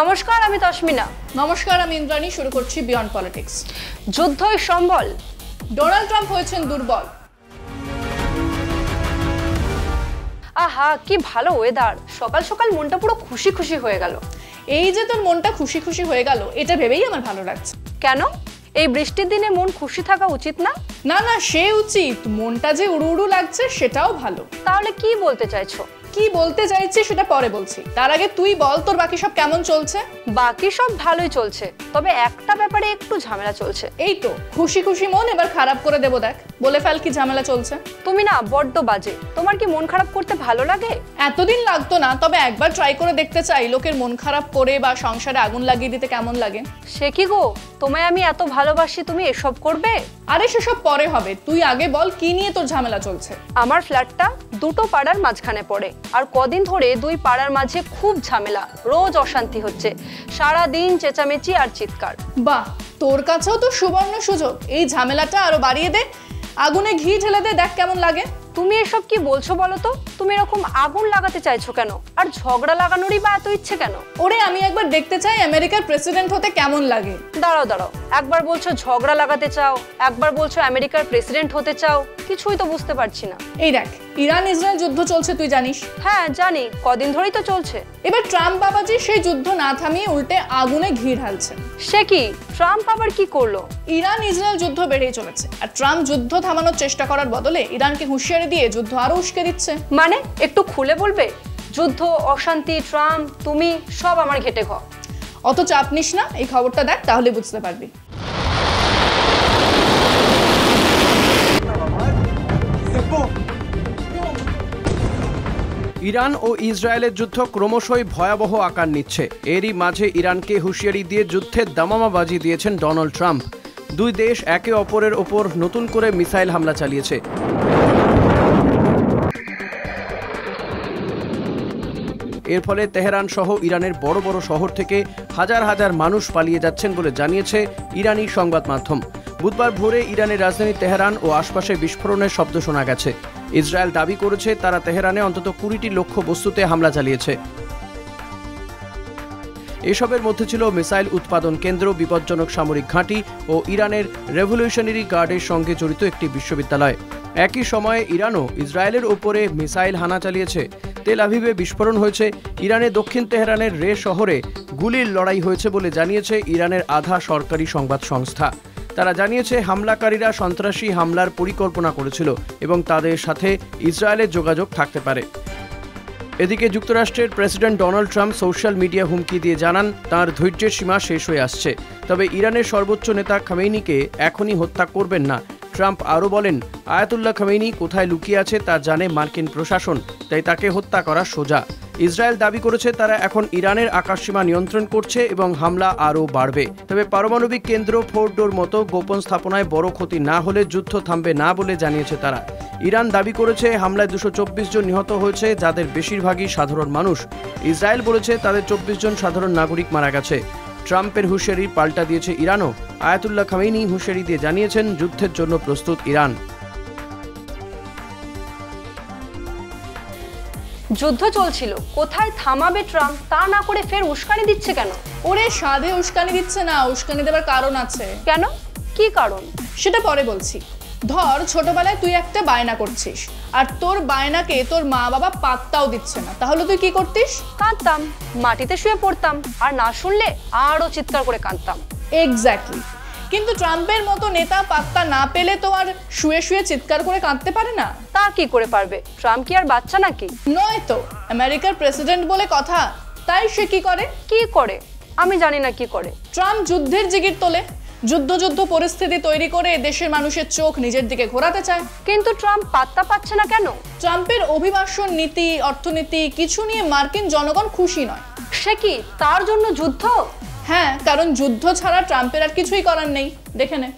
নমস্কার, আমি তস্মিনা। নমস্কার, আমি ইন্দ্রাণী। শুরু করছি বিয়ন্ড পলিটিক্স। যুদ্ধই সম্বল, ডোনাল্ড ট্রাম্প হয়েছেন দুর্বল। আহা কি ভালো ওয়েদার, সকাল সকাল মনটা পুরো খুশি খুশি হয়ে গেল। এই যে তোর মনটা খুশি খুশি হয়ে গেল, এটা ভেবেই আমার ভালো লাগছে। কেন? এই বৃষ্টির দিনে মন খুশি থাকা উচিত না? না না, সে উচিত। মনটা যে উড়ু উড়ু লাগছে সেটাও ভালো। তাহলে কি বলতে চাইছো? কি বলতে চাইছি সেটা পরে বলছি, তার আগে তুই বল তোর বাকি সব কেমন চলছে। বাকি সব ভালোই চলছে, তবে একটা ব্যাপারে একটু ঝামেলা চলছে। এই তো খুশি খুশি মন এবার খারাপ করে দেবো, দেখ বলে ফেল কি ঝামেলা চলছে। তুমি না বড্ড বাজে। তোমার কি মন খারাপ করতে ভালো লাগে? এতদিন লাগতো না, তবে একবার ট্রাই করে দেখতে চাই লোকের মন খারাপ করে বা সংসারে আগুন লাগিয়ে দিতে কেমন লাগে। সে কি গো, তোমায় আমি এত ভালোবাসি, তুমি এসব করবে? আরে সেসব পরে হবে, তুই আগে বল কি নিয়ে তোর ঝামেলা চলছে। আমার ফ্ল্যাটটা দুটো পাড়ার মাঝখানে পড়ে, আর কদিন ধরে দুই পাড়ার মাঝে খুব ঝামেলা, রোজ অশান্তি হচ্ছে, সারা দিন চেঁচামেচি আর চিৎকার। বাহ, তোর কাছেও তো সুবর্ণ সুযোগ, এই ঝামেলাটা আরো বাড়িয়ে দে, আগুনে ঘি ঢেলে দে, দেখ কেমন লাগে। তুমি এসব কি বলছো বলো তো? তুমি এরকম আগুন লাগাতে চাইছো কেন? আর ঝগড়া লাগানোরই বা এত ইচ্ছে কেন? ওরে আমি একবার দেখতে চাই আমেরিকার প্রেসিডেন্ট হতে কেমন লাগে। দাঁড়াও দাঁড়াও, একবার বলছো ঝগড়া লাগাতে চাও, একবার বলছো আমেরিকার প্রেসিডেন্ট হতে চাও, কিছুই তো বুঝতে পারছি না। এই দেখ, ইরান ইসরায়েল যুদ্ধ চলছে, তুই জানিস? হ্যাঁ জানি, কদিন ধরেই তো চলছে। এবার ট্রাম্প বাবাজি সেই যুদ্ধ না থামিয়ে উল্টে আগুনে ঘি ঢালছেন। সে কি, ট্রাম্প আবার কি করলো? ইরান ইসরায়েল যুদ্ধ বেড়েই চলেছে, আর ট্রাম্প যুদ্ধ থামানোর চেষ্টা করার বদলে ইরানকে হুঁশিয়ারি দিয়ে যুদ্ধ আরো উস্কে দিচ্ছে। মানে একটু খুলে বলবে? যুদ্ধ, অশান্তি, ট্রাম্প, তুমি সব আমার ঘেটে ঘ। অত চাপ নিস না, এই খবরটা দেখ তাহলে বুঝতে পারবি। ইরান ও ইসরায়েলের যুদ্ধ ক্রমশই ভয়াবহ আকার নিচ্ছে। এরই মাঝে ইরানকে হুঁশিয়ারি দিয়ে যুদ্ধের দামামা বাজি দিয়েছেন ডোনাল্ড ট্রাম্প। দুই দেশ একে অপরের ওপর নতুন করে মিসাইল হামলা চালিয়েছে। এর ফলে তেহরান সহ ইরানের বড় বড় শহর থেকে হাজার হাজার মানুষ পালিয়ে যাচ্ছেন বলে জানিয়েছে ইরানি সংবাদ মাধ্যম। বুধবার ভোরে ইরানের রাজধানী তেহরান ও আশপাশে বিস্ফোরণের শব্দ শোনা গেছে। ইসরায়েল দাবি করেছে তারা তেহরানে অন্তত 20টি লক্ষ্য বস্তুতে হামলা চালিয়েছে। এসবের মধ্যে ছিল মিসাইল উৎপাদন কেন্দ্র, বিপজ্জনক সামরিক ঘাঁটি ও ইরানের রেভলিউশনারি গার্ডের সঙ্গে জড়িত একটি বিশ্ববিদ্যালয়। একই সময়ে ইরানও ইসরায়েলের ওপরে মিসাইল হানা চালিয়েছে। তেল আভিভে বিস্ফোরণ হয়েছে। ইরানের দক্ষিণ তেহরানের রে শহরে গুলির লড়াই হয়েছে বলে জানিয়েছে ইরানের আধা সরকারি সংবাদ সংস্থা। তারা জানিয়েছে হামলাকারীরা সন্ত্রাসী হামলার পরিকল্পনা করেছিল এবং তাদের সাথে ইসরায়েলের যোগাযোগ থাকতে পারে। এদিকে যুক্তরাষ্ট্রের president Donald Trump social media হুমকি দিয়ে জানান তাঁর ধৈর্যের সীমা শেষ হয়ে আসছে, তবে ইরানের সর্বোচ্চ নেতা খামেইনিকে এখনই হত্যা করবেন না। ট্রাম্প আরও বলেন, আয়াতুল্লাহ খামেইনি কোথায় লুকিয়ে আছে তা জানে মার্কিন প্রশাসন, তাই তাকে হত্যা করা সোজা। ইসরায়েল দাবি করেছে তারা এখন ইরানের আকাশসীমা নিয়ন্ত্রণ করছে এবং হামলা আরও বাড়বে। তবে পারমাণবিক কেন্দ্র, ফোর্ডোর মতো গোপন স্থাপনায় বড় ক্ষতি না হলে যুদ্ধ থামবে না বলে জানিয়েছে তারা। ইরান দাবি করেছে হামলায় 224 জন নিহত হয়েছে, যাদের বেশিরভাগই সাধারণ মানুষ। ইসরায়েল বলেছে তাদের 24 জন সাধারণ নাগরিক মারা গেছে। ট্রাম্পের হুঁশিয়ারি পাল্টা দিয়েছে ইরানও। আয়াতুল্লাহ খামেইনি হুঁশিয়ারি দিয়ে জানিয়েছেন যুদ্ধের জন্য প্রস্তুত ইরান। যুদ্ধ চলছিল, কোথায় থামাবে ট্রাম্প তা না করে ফের উস্কানি দিচ্ছে কেন? ওরে সাধে উস্কানি দিচ্ছে না, উস্কানি দেবার কারণ আছে। কেন? কি কারণ? সেটা পরে বলছি। ধর ছোটবেলায় তুই একটা বায়না করছিস, আর তোর বায়নাকে তোর মা বাবা পাত্তাও দিচ্ছে না, তাহলে তুই কি করতিস? কাঁদতাম, মাটিতে শুয়ে পড়তাম, আর না শুনলে আরো চিৎকার করে কাঁদতাম। এক্স্যাক্টলি। কিন্তু ট্রাম্পের মতো নেতা পাত্তা না পেলে তো আর শুয়ে শুয়ে চিৎকার করে কাঁদতে পারে না। তা কি করে পারবে? ট্রাম্প কি আর বাচ্চা নাকি? নয় তো, আমেরিকার প্রেসিডেন্ট বলে কথা, তাই সে কি করে? কি করে আমি জানি না কি করে। ট্রাম্প যুদ্ধের জিগির তোলে, যুদ্ধ পরিস্থিতি তৈরি করে দেশের মানুষের চোখ নিজের দিকে ঘোরাতে চায়। কিন্তু ট্রাম্প পাত্তা পাচ্ছে না কেন? ট্রাম্পের অভিবাসন নীতি, অর্থনীতি কিছু নিয়ে মার্কিন জনগণ খুশি নয়। সে কি, তার জন্য যুদ্ধ? হ্যাঁ, কারণ যুদ্ধ ছাড়া ট্রাম্পের আর কিছুই করার নেই। দেখে নে।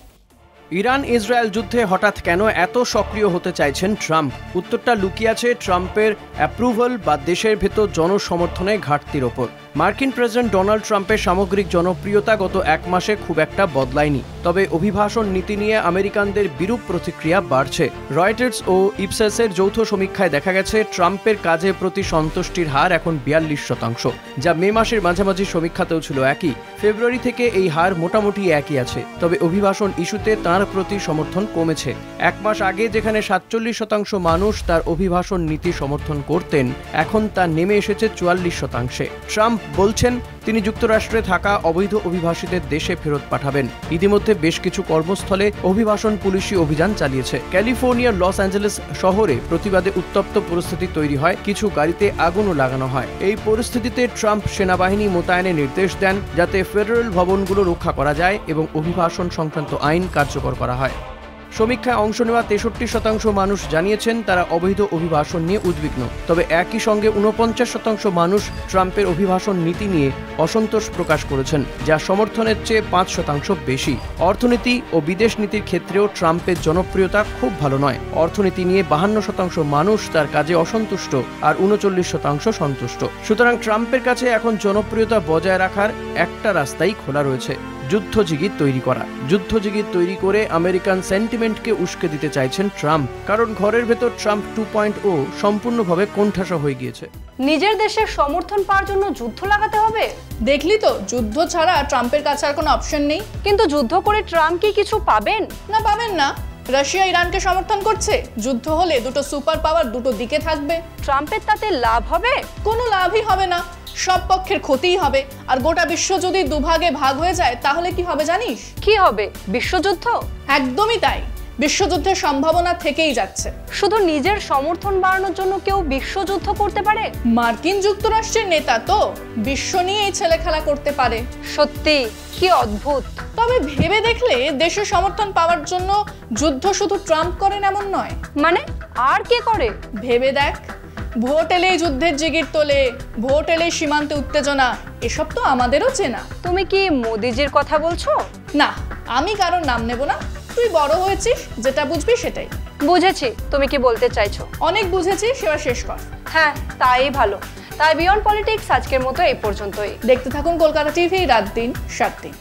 ইরান ইসরায়েল যুদ্ধে হঠাৎ কেন এত সক্রিয় হতে চাইছেন ট্রাম্প? উত্তরটা লুকিয়ে আছে ট্রাম্পের অ্যাপ্রুভাল বা দেশের ভেতর জনসমর্থনে ঘাটতির ওপর। মার্কিন প্রেসিডেন্ট ডোনাল্ড ট্রাম্পের সামগ্রিক জনপ্রিয়তা গত এক মাসে খুব একটা বদলায়নি, তবে অভিবাসন নীতি নিয়ে আমেরিকানদের বিরূপ প্রতিক্রিয়া বাড়ছে। রয়টার্স ও ইপসেসের যৌথ সমীক্ষায় দেখা গেছে ট্রাম্পের কাজের প্রতি সন্তুষ্টির হার এখন 42%, যা মে মাসের মাঝামাঝি সমীক্ষাতেও ছিল একই। ফেব্রুয়ারি থেকে এই হার মোটামুটি একই আছে, তবে অভিবাসন ইস্যুতে তাঁর প্রতি সমর্থন কমেছে। এক মাস আগে যেখানে 47% মানুষ তার অভিবাসন নীতি সমর্থন করতেন, এখন তা নেমে এসেছে 44%। ট্রাম্প বলছেন তিনি যুক্তরাষ্ট্রে থাকা অবৈধ অভিবাসীদের দেশে ফেরত পাঠাবেন। ইতিমধ্যে বেশ কিছু কর্মস্থলে অভিবাসন পুলিশি অভিযান চালিয়েছে। ক্যালিফোর্নিয়ার লস অ্যাঞ্জেলেস শহরে প্রতিবাদে উত্তপ্ত পরিস্থিতি তৈরি হয়, কিছু গাড়িতে আগুনও লাগানো হয়। এই পরিস্থিতিতে ট্রাম্প সেনাবাহিনী মোতায়েনের নির্দেশ দেন যাতে ফেডারেল ভবনগুলো রক্ষা করা যায় এবং অভিবাসন সংক্রান্ত আইন কার্যকর করা হয়। সমীক্ষায় অংশ নেওয়া 63% মানুষ জানিয়েছেন তারা অবৈধ অভিবাসন নিয়ে উদ্বিগ্ন, তবে একই সঙ্গে 49% মানুষ ট্রাম্পের অভিবাসন নীতি নিয়ে অসন্তোষ প্রকাশ করেছেন, যা সমর্থনের চেয়ে 5% বেশি। অর্থনীতি ও বিদেশ নীতির ক্ষেত্রেও ট্রাম্পের জনপ্রিয়তা খুব ভালো নয়। অর্থনীতি নিয়ে 52% মানুষ তার কাজে অসন্তুষ্ট আর 39% সন্তুষ্ট। সুতরাং ট্রাম্পের কাছে এখন জনপ্রিয়তা বজায় রাখার একটা রাস্তাই খোলা রয়েছে, যুদ্ধজিগির তৈরি করা। যুদ্ধজিগির তৈরি করে আমেরিকান সেন্টিমেন্টকে উস্কে দিতে চাইছেন ট্রাম্প, কারণ ঘরের ভেতর ট্রাম্প 2.0 সম্পূর্ণভাবে কোণঠাসা হয়ে গিয়েছে। নিজের দেশের সমর্থন পাওয়ার জন্য যুদ্ধ লাগাতে হবে? দেখলি তো, যুদ্ধ ছাড়া ট্রাম্পের কাছে আর কোনো অপশন নেই। কিন্তু যুদ্ধ করে ট্রাম্প কি কিছু পাবেন? না, পাবেন না। রাশিয়া ইরানকে সমর্থন করছে, যুদ্ধ হলে দুটো সুপার পাওয়ার দুটো দিকে থাকবে। ট্রাম্পের তাতে লাভ হবে? কোনো লাভই হবে না, সব পক্ষের ক্ষতিই হবে। আর গোটা বিশ্ব যদি দুভাগে ভাগ হয়ে যায় তাহলে কি হবে জানিস? কি হবে? বিশ্বযুদ্ধ? একদমই তাই, বিশ্বযুদ্ধের সম্ভাবনা থেকেই যাচ্ছে। শুধু নিজের সমর্থন বাড়ানোর জন্য কেউ বিশ্বযুদ্ধ করতে পারে? মার্কিন যুক্তরাষ্ট্রের নেতা তো বিশ্ব নিয়েই ছেলে খেলা করতে পারে। সত্যি কি অদ্ভুত। তবে ভেবে দেখলে দেশের সমর্থন পাওয়ার জন্য যুদ্ধ শুধু ট্রাম্প করেন এমন নয়। মানে আর কে করে? ভেবে দেখ, ভোট এলেই যুদ্ধের জিগির তোলে, ভোট এলেই সীমান্তে উত্তেজনা, এসব তো আমাদেরও চেনা। তুমি কি মোদিজির কথা বলছো? না, আমি কারোর নাম নেব না। তুই বড় হয়েছিস, যেটা বুঝবি সেটাই। বুঝেছি তুমি কি বলতে চাইছো। অনেক বুঝেছি, সেবা শেষ কর। হ্যাঁ, তাই ভালো। তাই বিয়ন্ড পলিটিক্স আজকের মতো এই পর্যন্তই। দেখতে থাকুন কলকাতা টিভি, রাত দিন 7 দিন।